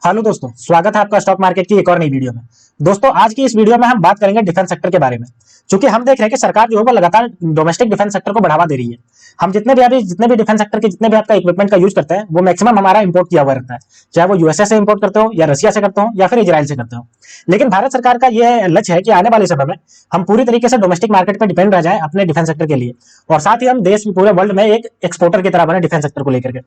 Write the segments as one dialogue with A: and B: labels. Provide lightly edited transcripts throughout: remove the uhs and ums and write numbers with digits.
A: Hello दोस्तों, स्वागत है आपका स्टॉक मार्केट की एक और नई वीडियो में। दोस्तों, आज की इस वीडियो में हम बात करेंगे डिफेंस सेक्टर के बारे में। क्योंकि हम देख रहे हैं कि सरकार जो है वो लगातार डोमेस्टिक डिफेंस सेक्टर को बढ़ावा दे रही है। हम जितने भी डिफेंस सेक्टर के जितने भी आपका इक्विपमेंट का यूज करते हैं वो मैक्सिमम हमारा इंपोर्ट किया हुआ रहता है, चाहे वो यूएसए से इंपोर्ट करते हो या रशिया से करते हो या फिर इजराइल से करते हो। लेकिन भारत सरकार का यह लक्ष्य है कि आने वाले समय में हम पूरी तरीके से डोमेस्टिक मार्केट पर डिपेंड रह जाए अपने डिफेंस सेक्टर के लिए, और साथ ही हम देश पूरे वर्ल्ड में एक एक्सपोर्टर की तरह बने डिफेंस सेक्टर को लेकर के,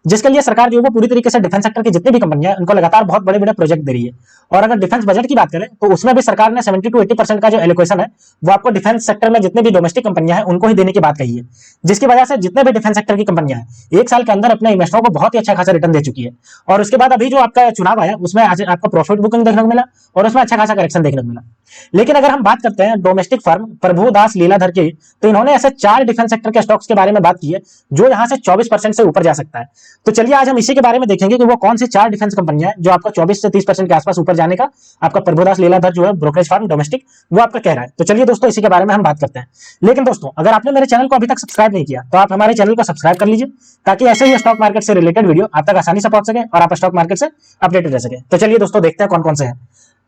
A: जिसके लिए सरकार जो है वो पूरी तरीके से डिफेंस सेक्टर की जितनी भी कंपनियां उनको लगातार बहुत बड़े बड़े प्रोजेक्ट दे रही है। और अगर डिफेंस बजट की बात करें तो उसमें भी सरकार ने 70 to 80% का जो एलोकेशन है वो आपको डिफेंस सेक्टर में जितने भी डोमेस्टिक कंपनियां हैं उनको ही देने की बात कही है, जिसकी वजह से जितने भी डिफेंस सेक्टर की कंपनियां हैं एक साल के अंदर अपने इन्वेस्टरों को बहुत ही अच्छा खासा रिटर्न दे चुकी है। और उसके बाद अभी जो आपका चुनाव आया उसमें आपका प्रॉफिट बुकिंग देखने को मिला और उसमें अच्छा खासा करेक्शन देखने को मिला। लेकिन अगर हम बात करते हैं डोमेस्टिक फर्म प्रभुदास लीलाधर की, तो इन्होंने ऐसे 4 डिफेंस सेक्टर के स्टॉक्स के बारे में बात की है जो यहां से 24% से ऊपर जा सकता है। तो चलिए आज हम इसी के बारे में देखेंगे कि वो कौन सी 4 डिफेंस कंपनियां हैं जो आपका 24 से 30% के आसपास ऊपर जाने का आपका प्रभुदास लीलाधर जो है ब्रोकरेज फर्म डोमेस्टिक वो आपका कह रहा है। तो चलिए दोस्तों इसी के बारे में हम बात करते हैं। लेकिन दोस्तों, अगर आपने मेरे चैनल को अभी तक सब्सक्राइब नहीं किया तो आप हमारे चैनल को सब्सक्राइब कर लीजिए, ताकि ऐसे ही स्टॉक मार्केट से रिलेटेड वीडियो आप तक आसानी से पहुंच सके और आप स्टॉक मार्केट से अपडेटेड रह सके। तो चलिए दोस्तों देखते हैं कौन कौन से हैं।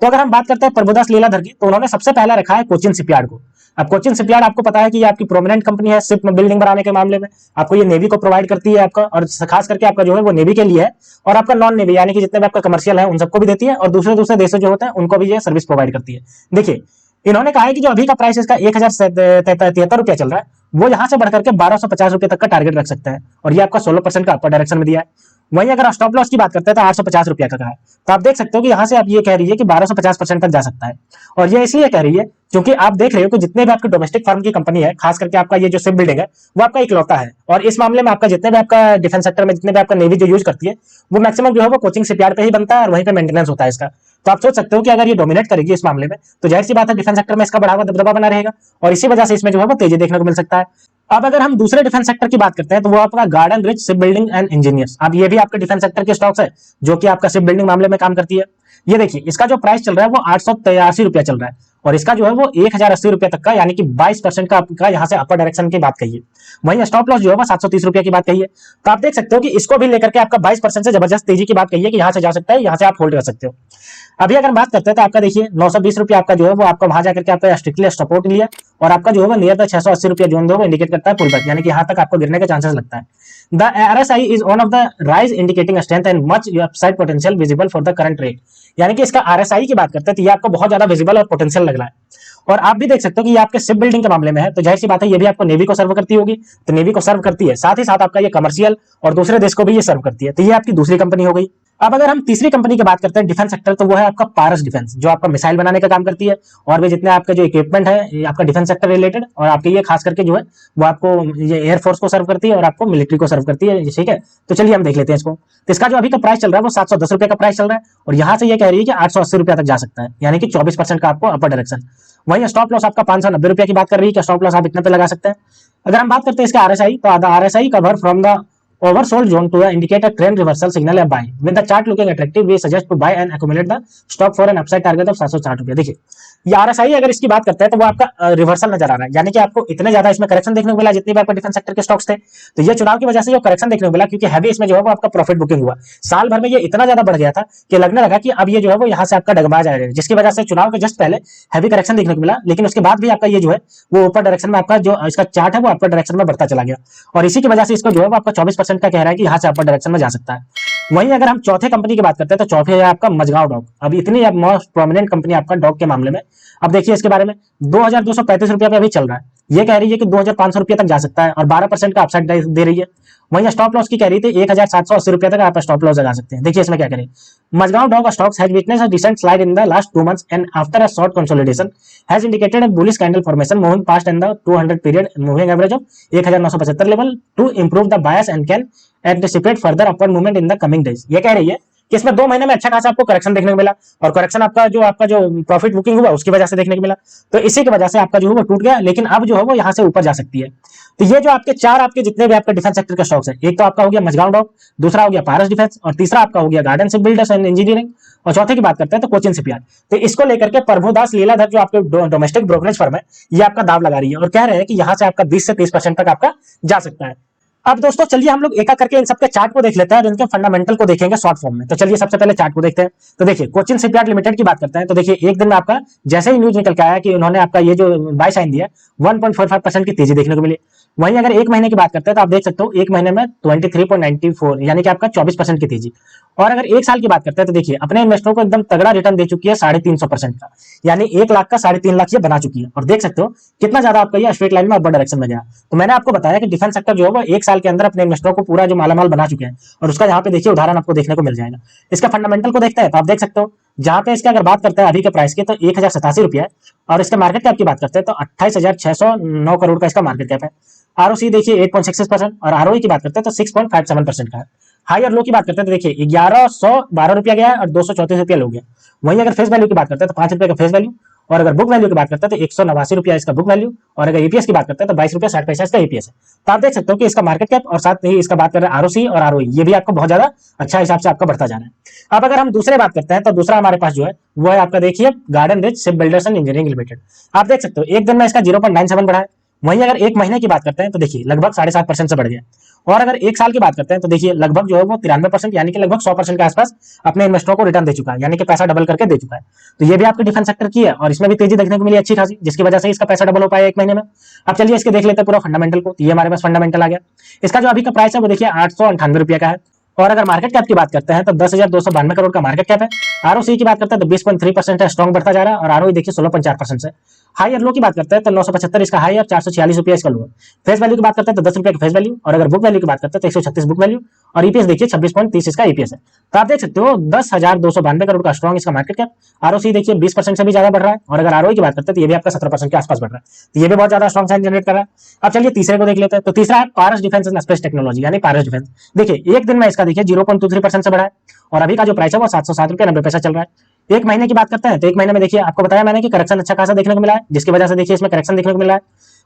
A: तो अगर हम बात करते हैं प्रभुदास लीलाधर की, तो उन्होंने सबसे पहला रखा है कोचिन शिपयार्ड को। अब कोचिन शिपयार्ड आपको पता है कि ये आपकी प्रोमिनेंट कंपनी है शिप बिल्डिंग बनाने के मामले में। आपको ये नेवी को प्रोवाइड करती है आपका, और खास करके आपका जो है वो नेवी के लिए है, और आपका नॉन नेवी यानी कि जितने भी आपका कमर्शियल है उन सबको भी देती है, और दूसरे दूसरे देशों जो होते हैं उनको भी ये सर्विस प्रोवाइड करती है। देखिए, इन्होंने कहा है कि जो अभी का प्राइस इसका 1073 रुपया चल रहा है वो यहां से बढ़कर के 1250 रुपए तक का टारगेट रख सकता है, और ये आपका 16% का अपर डायरेक्शन में दिया है। वहीं अगर स्टॉप लॉस की बात करते हैं तो 850 रुपया का है। तो आप देख सकते हो कि यहां से आप ये कह रही है कि 1250% तक जा सकता है। और ये इसलिए कह रही है क्योंकि आप देख रहे हो कि जितने भी आपके डोमेस्टिक फर्म की कंपनी है, खास करके आपका ये जो शिप बिल्डिंग है वो आपका इकलौता है, और इस मामले में आपका जितने भी आपका डिफेंस सेक्टर में जितने भी आपका नेवी जो यूज करती है वो मैक्सिमम जो है वो कोचिंग शिपयार्ड पे ही बनता है और वहीं पे मेंटेनेंस होता है इसका। तो आप सोच सकते हो कि अगर ये डोमिनेट करेगी इस मामले में तो जाहिर सी बात है डिफेंस सेक्टर में इसका बढ़ावा दबदबा बना रहेगा, और इसी वजह से इसमें जो है वो तेजी देखने को मिल सकता है। अब अगर हम दूसरे डिफेंस सेक्टर की बात करते हैं तो वो आपका garden rich ship building and engineers. अब ये भी आपके डिफेंस सेक्टर के स्टॉक्स है जो कि आपका शिप बिल्डिंग मामले में काम करती है। ये देखिए, इसका जो प्राइस चल रहा है वो 883 रुपया चल रहा है, और इसका जो है वो 1080 रुपया तक का यानी कि 22% का आपका यहाँ से अपर डायरेक्शन की बात कही है। वहीं स्टॉप लॉस जो है वो 730 रुपया की बात कही है। तो आप देख सकते हो कि इसको भी लेकर के आपका 22% से जबरदस्त तेजी की बात कही है कि यहाँ से जा सकता है, यहाँ से आप होल्ड कर सकते हो। अभी अगर बात करते हैं तो आपका देखिए 920 रुपया आपका जो है वो आपका वहां जाकर के आपका स्ट्रिक्टली सपोर्ट लिया, और आपका जो है वो नियर द 680 रुपया जोन जो है इंडिकेट करता है पुल बैक, यानी कि यहाँ तक आपको गिरने के चांसेस लगता है। The RSI is one of the rise indicating strength and much upside potential visible for the current rate। यानी कि इसका RSI की बात करते हैं तो ये आपको बहुत ज्यादा विजिबल और पोटेंशियल लग रहा है। और आप भी देख सकते हो कि ये आपके शिप बिल्डिंग के मामले में है, तो जाहिर सी बात है ये भी आपको नेवी को सर्व करती होगी, तो नेवी को सर्व करती है, साथ ही साथ आपका ये कमर्शियल और दूसरे देश को भी ये सर्व करती है, तो ये आपकी दूसरी कंपनी हो गई। अब अगर हम तीसरी कंपनी की बात करते हैं डिफेंस सेक्टर, तो वो है आपका पारस डिफेंस, जो आपका मिसाइल बनाने का काम करती है, और भी जितने आपके जो इक्विपमेंट है ये आपका डिफेंस सेक्टर रिलेटेड, और आपके ये खास करके जो है वो आपको ये एयरफोर्स को सर्व करती है और आपको मिलिट्री को सर्व करती है। ठीक है, तो चलिए हम देख लेते हैं इसको। तो इसका जो अभी का प्राइस चल रहा है वो 710 रुपए का प्राइस चल रहा है, और यहाँ से ये कह रही है कि 880 रुपया तक जा सकता है, यानी कि 24% का आपको अपर डायरेक्शन। वहीं स्टॉप लॉस आपका 590 रुपया की बात कर रही है कि स्टॉप लॉस आप इतने पे लगा सकते हैं। अगर हम बात करते हैं इसका आरएसआई, तो RSI cover from the oversold zone to indicate a trend reversal signal या buy with the chart looking attractive we suggest to buy and accumulate the stock for an upside target of 760 रुपया। देखिए, ये RSI अगर इसकी बात करते हैं तो वो आपका रिवर्सल नजर आ रहा है, यानी कि आपको इतने ज्यादा इसमें करेक्शन देखने को मिला जितनी भी आपको डिफेंस सेक्टर के स्टॉक्स थे, तो ये चुनाव की वजह से जो करेक्शन देखने को मिला, क्योंकि हैवी इसमें जो है वो आपका प्रॉफिट बुकिंग हुआ, साल भर में ये इतना ज्यादा बढ़ गया था कि लगने लगा कि अब ये जो है वो यहाँ से आपका डगमगा जाएगा, जिसकी वजह से चुनाव के जस्ट पहले हैवी करेक्शन देखने को मिला, लेकिन उसके बाद भी आपका ये जो है वो ऊपर डायरेक्शन में आपका जो इसका चार्ट है वो अपर डायरेक्शन में बढ़ता चला गया, और इसी की वजह से इसको जो है वो आपका 24% का कह रहा है कि यहाँ से अपर डायरेक्शन में जा सकता है। वहीं अगर हम चौथे कंपनी की बात करते हैं तो चौथे है आपका मजगांव डॉग। अब इतनी मोस्ट प्रोमिनेंट कंपनी आपका डॉग के मामले में, अब देखिए इसके बारे में 2235 रुपया पे अभी चल रहा है, ये कह रही है कि 2500 रुपया तक जा सकता है और 12% का अपसाइड दे रही है। वहीं स्टॉप लॉस की कह रही थी 1780 रुपया तक आप स्टॉप लॉस लगा सकते हैं। देखिए इसमें क्या करें, Mazagon dock stocks has witnessed a decent slide in the last 2 months and after a short consolidation has indicated a bullish candle formation moving past in the 200 period moving average of 1975 level to improve the bias and can anticipate further upward movement in the coming days. ये कह रही है कि इसमें 2 महीने में अच्छा खासा आपको करेक्शन देखने को मिला, और करेक्शन आपका जो प्रॉफिट बुकिंग हुआ उसकी वजह से देखने को मिला, तो इसी की वजह से आपका जो है वो टूट गया, लेकिन अब जो है वो यहाँ से ऊपर जा सकती है। तो ये जो आपके 4 आपके जितने भी आपके डिफेंस सेक्टर के स्टॉक्स है, एक तो आपका हो गया मजगांव डॉग, दूसरा हो गया पारस डिफेंस, और तीसरा आपका हो गया garden ship builders and engineering, और चौथे की बात करते हैं तो कोचिन शिपयार्ड। तो इसको लेकर के प्रभुदास लीलाधर जो आपके डोमेस्टिक ब्रोकरेज फर्म है, ये आपका दाव लगा रही है और कह रहे हैं कि यहाँ से आपका 20 से 30% तक आपका जा सकता है। अब दोस्तों चलिए हम लोग एक एक करके इन सबके चार्ट को देख लेते हैं और इनके फंडामेंटल को देखेंगे शॉर्ट फॉर्म में। तो चलिए सबसे पहले चार्ट को देखते हैं। तो देखिए कोचिन शिपयार्ड लिमिटेड की बात करते हैं। तो देखिए एक दिन में आपका जैसे ही न्यूज निकल के आया कि उन्होंने आपका ये जो बाय साइन दिया 1.45% की तेजी देखने को मिली। वहीं अगर एक महीने की बात करते हैं तो आप देख सकते हो एक महीने में 23.94 यानी कि आपका 24% की तेजी। और अगर एक साल की बात करते हैं तो देखिए अपने इन्वेस्टरों को एकदम तगड़ा रिटर्न दे चुकी है 350% का, यानी 1 लाख का 3.5 लाख ये बना चुकी है। और देख सकते हो कितना ज्यादा आपका ये स्ट्रेट लाइन में अपर डायरेक्शन में गया। तो मैंने आपको बताया कि डिफेंस सेक्टर जो है वो एक साल के अंदर अपने इन्वेस्टरों को पूरा जो मालामाल बना चुके हैं, और उसका यहाँ पे देखिए उदाहरण आपको देखने को मिल जाएगा। इसका फंडामेंटल को देखते हैं तो आप देख सकते हो जहां पे इसके अगर बात करते हैं अभी के प्राइस की तो 1087 रुपया है, और इसके मार्केट कैप की बात करते हैं तो 28,609 करोड़ का इसका मार्केट कैप है। आरओसी देखिए 8.66% और आरओई की बात करते हैं तो 6.57% का है। हाई और लो की बात करते हैं तो देखिए 1112 रुपया गया है और 234 रुपया लो गया। वहीं अगर फेस वैल्यू की बात करते हैं तो 5 रुपए का फेस वैल्यू, और अगर बुक वैल्यू की बात करते हैं तो 189 रुपया इसका बुक वैल्यू, और अगर ईपीएस की बात करते हैं तो 22 रुपया 60 पैसा इसका ईपीएस है। तो आप देख सकते हो कि इसका मार्केट कैप और साथ ही इसका बात कर रहे हैं आरओसी और आरओई, ये भी आपको बहुत ज्यादा अच्छा हिसाब से आपका बढ़ता जा रहा है। अब अगर हम दूसरे बात करते हैं तो दूसरा हमारे पास जो है वो है आपका देखिए garden rich ship builders and engineering limited. आप देख सकते हो एक दिन में इसका 0.97 बढ़ा है। वहीं अगर एक महीने की बात करते हैं तो देखिए लगभग 7.5% से बढ़ गया। और अगर एक साल की बात करते हैं तो देखिए लगभग जो है वो 93% यानी कि लगभग 100% के आसपास अपने इन्वेस्टरों को रिटर्न दे चुका है, यानी कि पैसा डबल करके दे चुका है। तो ये भी आपके डिफेंस सेक्टर की है और इसमें भी तेजी देखने को मिली अच्छी खासी, जिसकी वजह से इसका पैसा डबल हो पाया एक महीने में। अब चलिए इसके देख लेते हैं पूरा फंडामेंटल को। ये हमारे पास फंडामेंटल आ गया। इसका जो अभी का प्राइस है वो देखिए 898 रुपया का है। और अगर मार्केट कैप की बात करते हैं तो 10,292 करोड़ का मार्केट कैप है। आरओसी की बात करते हैं तो 20.3% है, स्ट्रॉन्ग बढ़ता जा रहा है। और आरओई देखिए 16.4% से। हाई और लो की बात करते हैं तो 975 इसका हाई और 446 रुपया इसका लो है। फेस वैल्यू की बात करते हैं तो 10 रुपये का फेस वैल्यू, और अगर बुक वैल्यू की बात करते हैं तो 136 बुक वैल्यू, और ईपीएस देखिए 26.30 इसका ईपीएस है। तो आप देख सकते हो 10,292 करोड़ का स्ट्रॉन्ग इसका मार्केट कैप। आरओसी देखिए 20% से भी ज्यादा बढ़ रहा है, और अगर आरओई की बात करते हैं तो ये भी आपका 17% के आसपास बढ़ रहा है। तो ये भी बहुत ज्यादा स्ट्रॉन्ग साइन जनरेट कर रहा है। अब चलिए तीसरे को देख लेते हैं। तो तीसरा है पारस डिफेंस एंड स्पेस टेक्नोलॉजी, यानी पारस डिफेंस। देखिए एक दिन में इसका देखिए 0.23% से बढ़ा है, और अभी का जो प्राइस है वो 707 रुपया 90 पैसा चल रहा है। एक महीने की बात करते हैं तो एक महीने में देखिए आपको बताया मैंने कि करेक्शन अच्छा खासा देखने को मिला है, जिसकी वजह से देखिए इसमें करेक्शन देखने को मिल रहा है।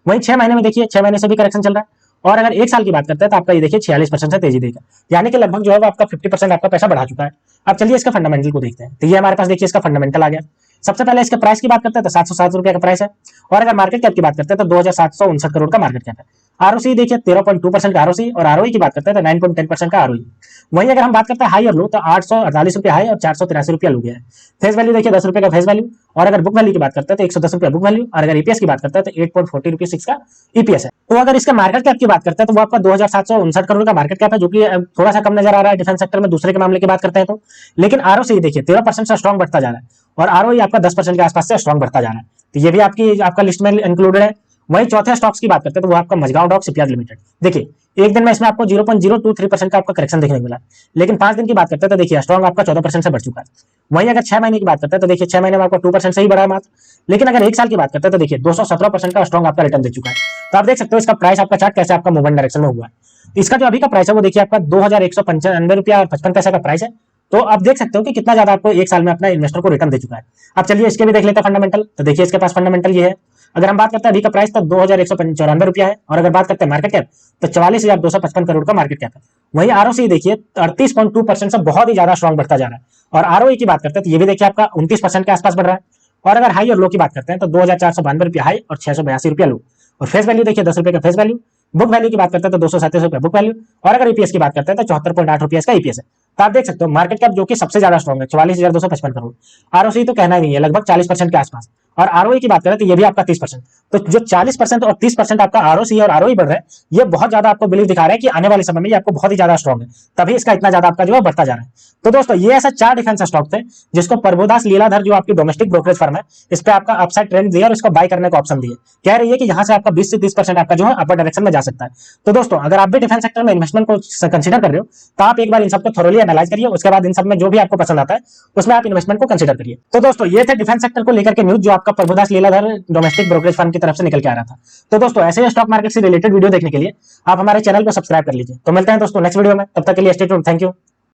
A: वहीं 6 महीने में देखिए 6 महीने से भी करेक्शन चल रहा है। और अगर एक साल की बात करते हैं तो आपका ये देखिए 46% से तेजी देगा, यानी कि लगभग जो है वो आपका 50% आपका पैसा बढ़ा चुका है। अब चलिए इसका फंडामेंटल को देखते हैं। तो ये हमारे पास देखिए इसका फंडामेंटल आ गया। सबसे पहले इसके प्राइस की बात करते हैं तो 707 रुपया का प्राइस है। और अगर मार्केट कैप की बात करते हैं तो 2,759 करोड़ का मार्केट कैप है। आरओसी देखिए 13.2% का आरओसी, और आरओई की बात करते हैं तो 9.10% का आरओई। वहीं अगर हम बात करते हैं हाई और लो तो 848 रुपया हाई और 483 रुपया लो गया है। फेस वैल्यू देखिए 10 रुपये का फेस वैल्यू, और अगर बुक वैल्यू की बात करते हैं तो 110 रुपया बुक वैल्यू, और अगर ईपीएस की बात करते हैं तो 8.40 रुपीज इसका ईपीएस है। तो अगर इसका मार्केट कैप की बात करते हैं तो वो आपका 2,759 करोड़ का मार्केट कैप है, जो कि थोड़ा सा कम नजर आ रहा है डिफेंस सेक्टर में दूसरे के मामले की बात करते हैं तो। लेकिन आरओसी देखिए 13% से स्ट्रॉन्ग बढ़ता जा रहा है, और आरओई आपका 10% के आसपास से स्ट्रॉन्ग बढ़ता जा रहा है। तो ये भी आपका लिस्ट में इंक्लूडेड है। वहीं चौथे स्टॉक्स की बात करते हैं तो वो आपका मझगांव डॉक शिपयार्ड लिमिटेड। देखिए एक दिन में इसमें आपको 0.023% का आपका करेक्शन देखने को मिला, लेकिन 5 दिन की बात करते हैं तो देखिए स्ट्रॉन्ग आपका 14% से बढ़ चुका है। वहीं अगर 6 महीने की बात करते हैं तो देखिए 6 महीने में आपका 2% से ही बढ़ा है मात्र। लेकिन अगर एक साल की बात करते हैं तो देखिए 217% का स्ट्रॉन्ग आपका रिटर्न दे चुका है। तो आप देख सकते हो इसका प्राइस आपका चार्ट कैसे आपका मूवमेंट डायरेक्शन में हुआ है। इसका जो अभी का प्राइस है वो देखिए आपका 2,195 रुपया 55 पैसा का प्राइस है। तो आप देख सकते हो कि कितना ज्यादा आपको एक साल में अपना इन्वेस्टर को रिटर्न दे चुका है। अब चलिए इसके भी देख लेते हैं फंडामेंटल। तो देखिए इसके पास फंडामेंटल ये है। अगर हम बात करते हैं अभी का प्राइस तो 2,194 रुपया है, और अगर बात करते हैं मार्केट कैप तो 44,255 करोड़ का मार्केट कैप है। वहीं आरओसी देखिए 38.2% से बहुत ही ज्यादा स्ट्रॉन्ग बढ़ता जा रहा है। और आरओई की बात करते हैं तो ये भी देखिए आपका 29% के आसपास बढ़ रहा है। और अगर हाई और लो की बात करते हैं तो 2,492 रुपया हाई और 682 रुपया लो। और फेस वैल्यू देखिए 10 रुपये का फेस वैल्यू। बुक वैल्यू की बात करते हैं तो 237 रुपया बुक वैल्यू, और अगर ईपीएस की बात करते हैं तो 74.8 रुपया इसका ईपीएस है। तो आप देख सकते हो मार्केट कैप जो कि सबसे ज्यादा स्ट्रॉन्ग है 44,255 करोड़। आरओसी तो कहना ही नहीं है, लगभग 40% के आसपास। और आरओई की बात करें तो ये भी आपका 30%। तो जो 40% और 30% आपका आरओसी और आरओई बढ़ रहा है, ये बहुत ज्यादा आपको बिलीव दिखा रहा है कि आने वाले समय में ये आपको बहुत ही ज्यादा स्ट्रॉन्ग है, तभी इसका इतना ज्यादा आपका जो है बढ़ता जा रहा है। तो दोस्तों ये ऐसा 4 डिफेंस स्टॉक थे जिसको प्रभुदास लीलाधर जो आपकी डोमेस्टिक ब्रोकरेज फर्म है, इस पे आपका अपसाइड ट्रेंड दिया और इसको बाय करने का ऑप्शन दिया। कह रही है कि यहाँ से आपका 20 से 30% आपका जो है अपर डायरेक्शन में जा सकता है। तो दोस्तों अगर आप भी डिफेंस सेक्टर में इन्वेस्टमेंट को कंसिडर कर रहे हो तो आप एक बार इन सबको थोरोली एनालाइज करिए, उसके बाद इन सब में जो भी आपको पसंद आता है उसमें आप इन्वेस्टमेंट को कंसिडर करिए। तो दोस्तों ये थे डिफेंस सेक्टर को लेकर के न्यूज जो आपका Prabhudas Lilladher domestic brokerage firm की तरफ से निकल के आ रहा था। तो दोस्तों ऐसे ही स्टॉक मार्केट से रिलेटेड वीडियो देखने के लिए आप हमारे चैनल को सब्सक्राइब कर लीजिए। तो मिलते हैं दोस्तों नेक्स्ट वीडियो में, तब तक के लिए स्टे ट्यून्ड। Thank you.